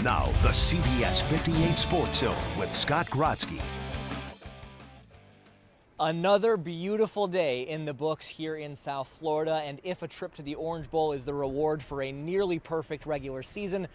Now, the CBS 58 Sports Zone with Scott Grotsky. Another beautiful day in the books here in South Florida, and if a trip to the Orange Bowl is the reward for a nearly perfect regular season,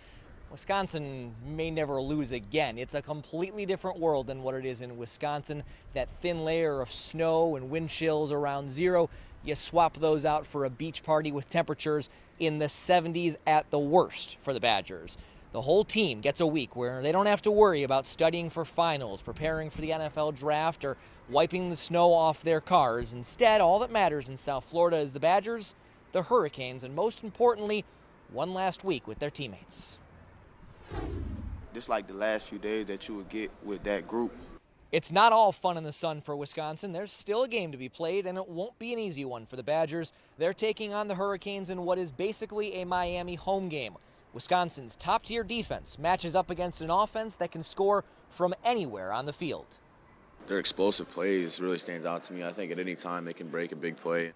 Wisconsin may never lose again. It's a completely different world than what it is in Wisconsin. That thin layer of snow and wind chills around zero, you swap those out for a beach party with temperatures in the 70s at the worst for the Badgers. The whole team gets a week where they don't have to worry about studying for finals, preparing for the NFL draft, or wiping the snow off their cars. Instead, all that matters in South Florida is the Badgers, the Hurricanes, and most importantly, one last week with their teammates. Just like the last few days that you would get with that group. It's not all fun in the sun for Wisconsin. There's still a game to be played, and it won't be an easy one for the Badgers. They're taking on the Hurricanes in what is basically a Miami home game. Wisconsin's top-tier defense matches up against an offense that can score from anywhere on the field. Their explosive plays really stands out to me. I think at any time they can break a big play.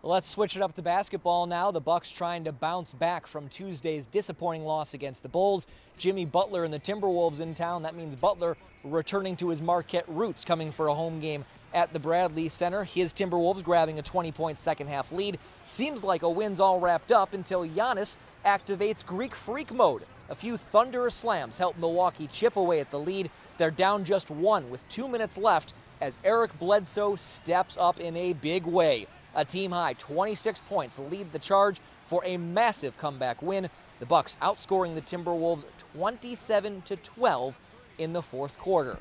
Let's switch it up to basketball now. The Bucks trying to bounce back from Tuesday's disappointing loss against the Bulls. Jimmy Butler and the Timberwolves in town. That means Butler returning to his Marquette roots, coming for a home game at the Bradley Center. His Timberwolves grabbing a 20-point second-half lead. Seems like a win's all wrapped up until Giannis activates Greek Freak mode. A few thunderous slams help Milwaukee chip away at the lead. They're down just one with 2 minutes left as Eric Bledsoe steps up in a big way. A team-high 26 points lead the charge for a massive comeback win. The Bucks outscoring the Timberwolves 27-12 in the fourth quarter.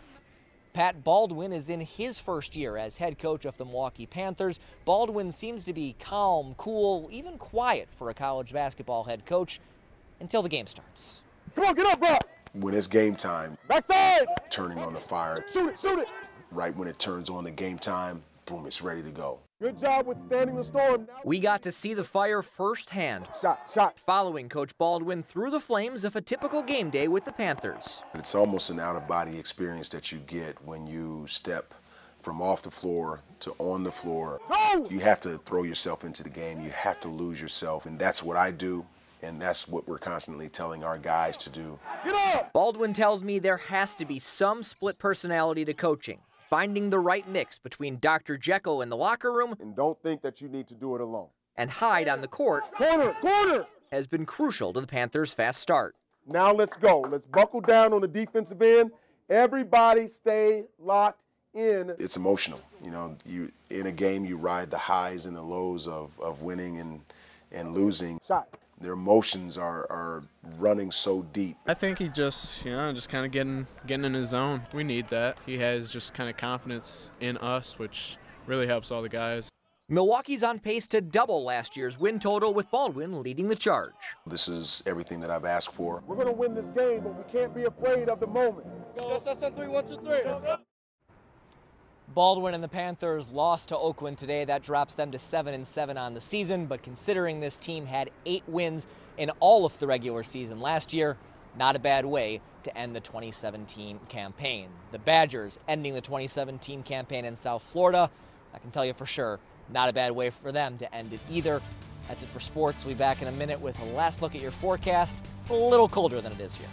Pat Baldwin is in his first year as head coach of the Milwaukee Panthers. Baldwin seems to be calm, cool, even quiet for a college basketball head coach until the game starts. Come on, get up, bro! When it's game time, Backside! turning on the fire. Shoot it, shoot it! Right when it turns on the game time, boom, it's ready to go. Good job withstanding the storm. We got to see the fire firsthand. Shot. Following Coach Baldwin through the flames of a typical game day with the Panthers. It's almost an out-of-body experience that you get when you step from off the floor to on the floor. Go! You have to throw yourself into the game. You have to lose yourself, and that's what I do, and that's what we're constantly telling our guys to do. Get up! Baldwin tells me there has to be some split personality to coaching. Finding the right mix between Dr. Jekyll in the locker room And don't think that you need to do it alone. and Hyde on the court Corner! has been crucial to the Panthers' fast start. Now let's go. Let's buckle down on the defensive end. Everybody stay locked in. It's emotional. You know, you in a game, you ride the highs and the lows of winning and losing. Shot. Their emotions are running so deep. I think he just kind of getting in his zone. We need that. He has just kind of confidence in us, which really helps all the guys. Milwaukee's on pace to double last year's win total with Baldwin leading the charge. This is everything that I've asked for. We're going to win this game, but we can't be afraid of the moment. Baldwin and the Panthers lost to Oakland today. That drops them to 7-7 on the season, but considering this team had 8 wins in all of the regular season last year, not a bad way to end the 2017 campaign. The Badgers ending the 2017 campaign in South Florida, I can tell you for sure, not a bad way for them to end it either. That's it for sports. We'll be back in a minute with a last look at your forecast. It's a little colder than it is here.